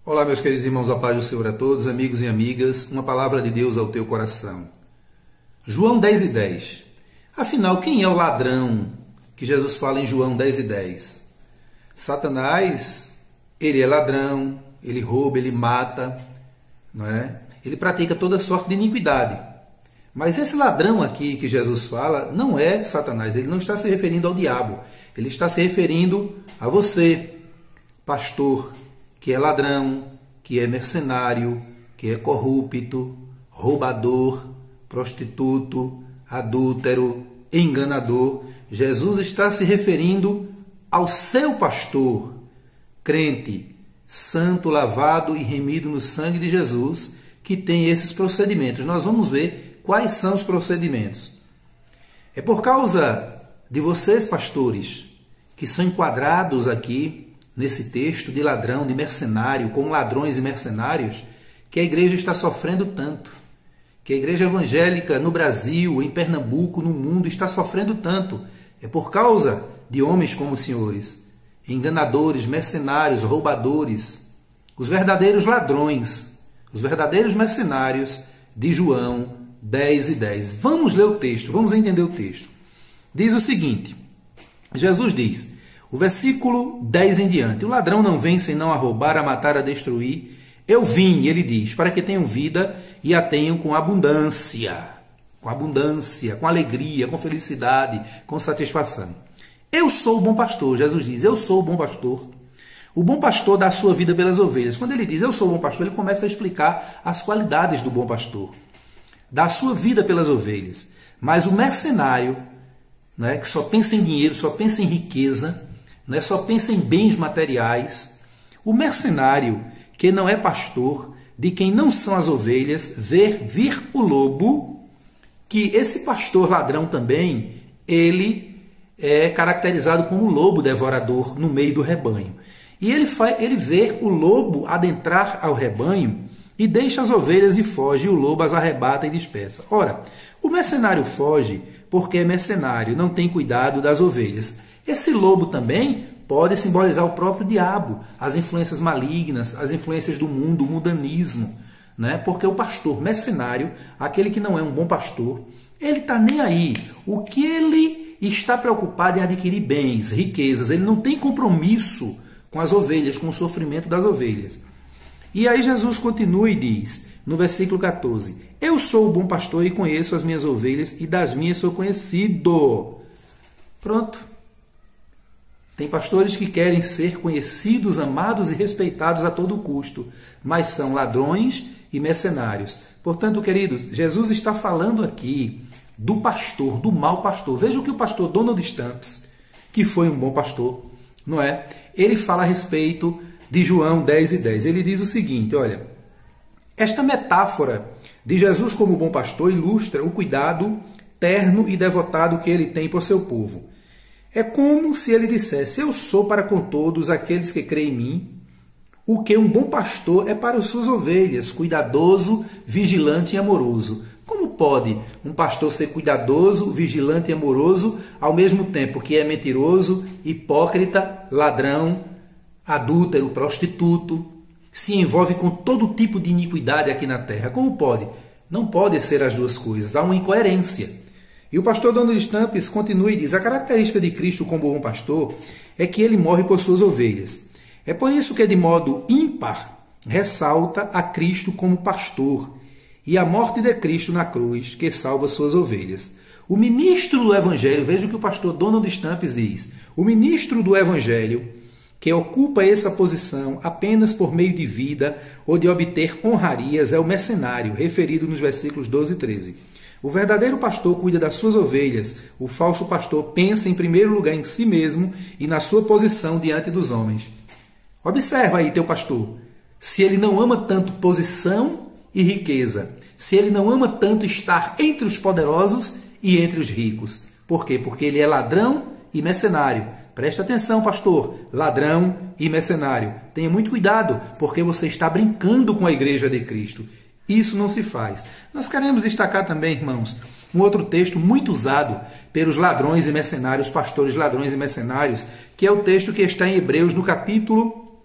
Olá, meus queridos irmãos, a paz do Senhor a todos, amigos e amigas, uma palavra de Deus ao teu coração. João 10:10. Afinal, quem é o ladrão que Jesus fala em João 10:10? Satanás, ele é ladrão, ele rouba, ele mata, não é? Ele pratica toda sorte de iniquidade. Mas esse ladrão aqui que Jesus fala não é Satanás, ele não está se referindo ao diabo, ele está se referindo a você, pastor, que é ladrão, que é mercenário, que é corrupto, roubador, prostituto, adúltero, enganador. Jesus está se referindo ao seu pastor, crente, santo, lavado e remido no sangue de Jesus, que tem esses procedimentos. Nós vamos ver quais são os procedimentos. É por causa de vocês, pastores, que são enquadrados aqui nesse texto de ladrão, de mercenário, como ladrões e mercenários, que a igreja está sofrendo tanto, que a igreja evangélica no Brasil, em Pernambuco, no mundo, está sofrendo tanto. É por causa de homens como os senhores, enganadores, mercenários, roubadores, os verdadeiros ladrões, os verdadeiros mercenários de João 10:10. Vamos ler o texto, vamos entender o texto. Diz o seguinte, Jesus diz, o versículo 10 em diante, o ladrão não vem senão a roubar, a matar, a destruir. Eu vim, ele diz, para que tenham vida e a tenham com abundância, com alegria, com felicidade, com satisfação. Eu sou o bom pastor, Jesus diz, eu sou o bom pastor. O bom pastor dá a sua vida pelas ovelhas. Quando ele diz eu sou o bom pastor, ele começa a explicar as qualidades do bom pastor. Dá a sua vida pelas ovelhas. Mas o mercenário, né, que só pensa em dinheiro, só pensa em riqueza, né, só pensa em bens materiais, o mercenário que não é pastor, de quem não são as ovelhas, ver vir o lobo, que esse pastor ladrão também, ele é caracterizado como lobo devorador no meio do rebanho. E ele vê o lobo adentrar ao rebanho e deixa as ovelhas e foge, e o lobo as arrebata e dispersa. Ora, o mercenário foge porque é mercenário, não tem cuidado das ovelhas. Esse lobo também pode simbolizar o próprio diabo, as influências malignas, as influências do mundo, o mundanismo, né? Porque o pastor mercenário, aquele que não é um bom pastor, ele está nem aí. O que ele está preocupado em adquirir bens, riquezas, ele não tem compromisso com as ovelhas, com o sofrimento das ovelhas. E aí Jesus continua e diz, no versículo 14, eu sou o bom pastor e conheço as minhas ovelhas e das minhas sou conhecido. Pronto. Tem pastores que querem ser conhecidos, amados e respeitados a todo custo, mas são ladrões e mercenários. Portanto, queridos, Jesus está falando aqui do pastor, do mau pastor. Veja o que o pastor Donald Stamps, que foi um bom pastor, não é? Ele fala a respeito de João 10:10. Ele diz o seguinte, olha, esta metáfora de Jesus como bom pastor ilustra o cuidado terno e devotado que ele tem por seu povo. É como se ele dissesse, eu sou para com todos aqueles que creem em mim, o que um bom pastor é para as suas ovelhas, cuidadoso, vigilante e amoroso. Como pode um pastor ser cuidadoso, vigilante e amoroso, ao mesmo tempo que é mentiroso, hipócrita, ladrão, adúltero, prostituto, se envolve com todo tipo de iniquidade aqui na terra? Como pode? Não pode ser as duas coisas, há uma incoerência. E o pastor Donald Stamps continua e diz, a característica de Cristo como bom pastor é que ele morre por suas ovelhas. É por isso que de modo ímpar ressalta a Cristo como pastor e a morte de Cristo na cruz que salva suas ovelhas. O ministro do Evangelho, veja o que o pastor Donald Stamps diz, o ministro do Evangelho que ocupa essa posição apenas por meio de vida ou de obter honrarias é o mercenário, referido nos versículos 12 e 13. O verdadeiro pastor cuida das suas ovelhas, o falso pastor pensa em primeiro lugar em si mesmo e na sua posição diante dos homens. Observa aí teu pastor, se ele não ama tanto posição e riqueza, se ele não ama tanto estar entre os poderosos e entre os ricos. Por quê? Porque ele é ladrão e mercenário. Presta atenção, pastor, ladrão e mercenário. Tenha muito cuidado, porque você está brincando com a igreja de Cristo. Isso não se faz. Nós queremos destacar também, irmãos, um outro texto muito usado pelos ladrões e mercenários, pastores ladrões e mercenários, que é o texto que está em Hebreus no capítulo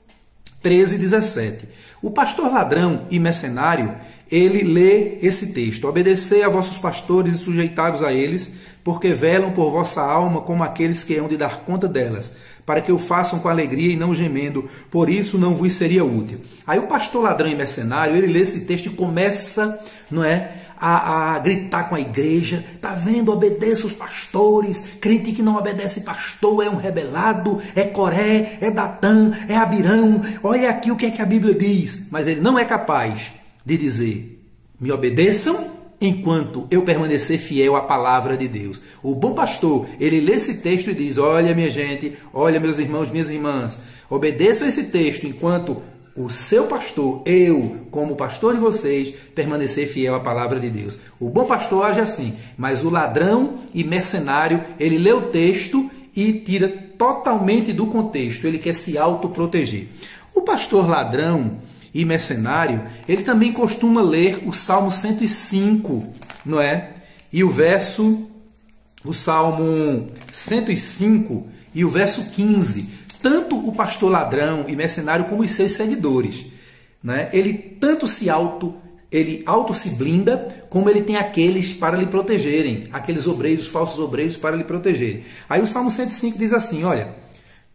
13, 17. O pastor ladrão e mercenário, ele lê esse texto: obedecei a vossos pastores e sujeitai-vos a eles, porque velam por vossa alma como aqueles que hão de dar conta delas, para que o façam com alegria e não gemendo, por isso não vos seria útil. Aí o pastor ladrão e mercenário, ele lê esse texto e começa, não é, a gritar com a igreja: tá vendo, obedeça os pastores, crente que não obedece pastor é um rebelado, é Coré, é Datã, é Abirão, olha aqui o que é que a Bíblia diz. Mas ele não é capaz de dizer: me obedeçam enquanto eu permanecer fiel à palavra de Deus. O bom pastor, ele lê esse texto e diz: olha minha gente, olha meus irmãos, minhas irmãs, obedeçam esse texto enquanto o seu pastor, eu, como pastor de vocês, permanecer fiel à palavra de Deus. O bom pastor age assim, mas o ladrão e mercenário, ele lê o texto e tira totalmente do contexto, ele quer se autoproteger. O pastor ladrão e mercenário, ele também costuma ler o Salmo 105, não é? E o Salmo 105 e o verso 15. Tanto o pastor ladrão e mercenário como os seus seguidores, né? Ele tanto se auto se blinda, como ele tem aqueles para lhe protegerem, aqueles obreiros, falsos obreiros para lhe protegerem. Aí o Salmo 105 diz assim, olha: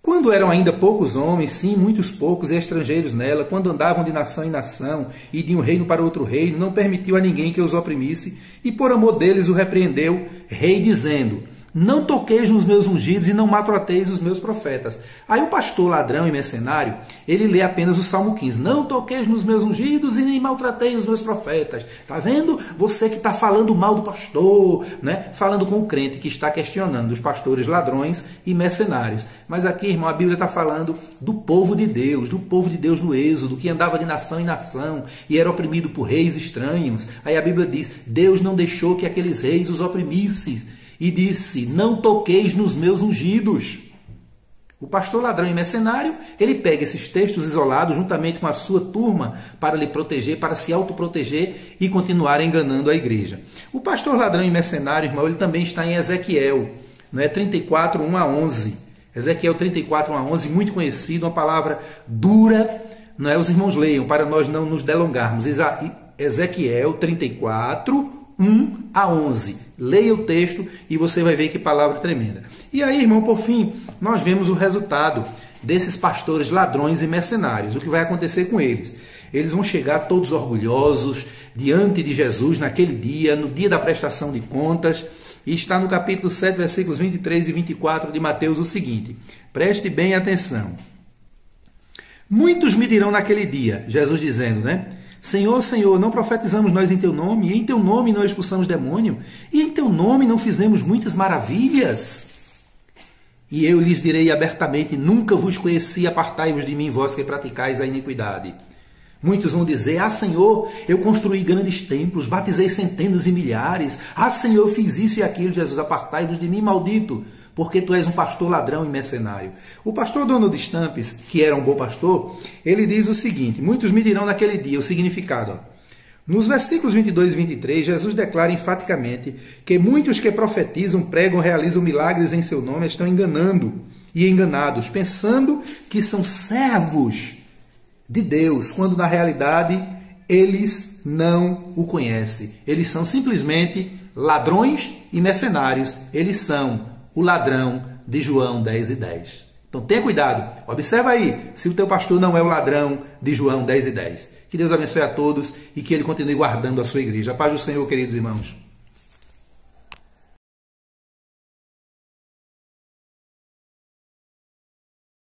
quando eram ainda poucos homens, sim, muitos poucos e estrangeiros nela, quando andavam de nação em nação e de um reino para outro reino, não permitiu a ninguém que os oprimisse, e por amor deles o repreendeu, rei, dizendo: não toqueis nos meus ungidos e não maltrateis os meus profetas. Aí o pastor ladrão e mercenário, ele lê apenas o Salmo 15. Não toqueis nos meus ungidos e nem maltrateis os meus profetas. Tá vendo? Você que está falando mal do pastor, né? Falando com o crente que está questionando os pastores ladrões e mercenários. Mas aqui, irmão, a Bíblia está falando do povo de Deus no Êxodo, que andava de nação em nação e era oprimido por reis estranhos. Aí a Bíblia diz: Deus não deixou que aqueles reis os oprimissem. E disse: não toqueis nos meus ungidos. O pastor ladrão e mercenário, ele pega esses textos isolados juntamente com a sua turma para lhe proteger, para se autoproteger e continuar enganando a igreja. O pastor ladrão e mercenário, irmão, ele também está em Ezequiel, não é? 34, 1 a 11. Ezequiel 34, 1 a 11, muito conhecido, uma palavra dura, não é? Os irmãos leiam para nós não nos delongarmos. Ezequiel 34, 1 a 11. Leia o texto e você vai ver que palavra tremenda. E aí, irmão, por fim, nós vemos o resultado desses pastores ladrões e mercenários. O que vai acontecer com eles? Eles vão chegar todos orgulhosos diante de Jesus naquele dia, no dia da prestação de contas. E está no capítulo 7, versículos 23 e 24 de Mateus o seguinte. Preste bem atenção. Muitos me dirão naquele dia, Jesus dizendo, né? Senhor, Senhor, não profetizamos nós em Teu nome, e em Teu nome não expulsamos demônio, e em Teu nome não fizemos muitas maravilhas? E eu lhes direi abertamente: nunca vos conheci, apartai-vos de mim, vós que praticais a iniquidade. Muitos vão dizer: ah, Senhor, eu construí grandes templos, batizei centenas e milhares, ah, Senhor, eu fiz isso e aquilo. Jesus: apartai-vos de mim, maldito, porque tu és um pastor ladrão e mercenário. O pastor Donald Stamps, que era um bom pastor, ele diz o seguinte: muitos me dirão naquele dia, o significado. Ó. Nos versículos 22 e 23, Jesus declara enfaticamente que muitos que profetizam, pregam, realizam milagres em seu nome estão enganando e enganados, pensando que são servos de Deus, quando na realidade eles não o conhecem. Eles são simplesmente ladrões e mercenários. Eles são o ladrão de João 10 e 10. Então tenha cuidado, observa aí se o teu pastor não é o ladrão de João 10 e 10. Que Deus abençoe a todos e que Ele continue guardando a sua igreja. A paz do Senhor, queridos irmãos.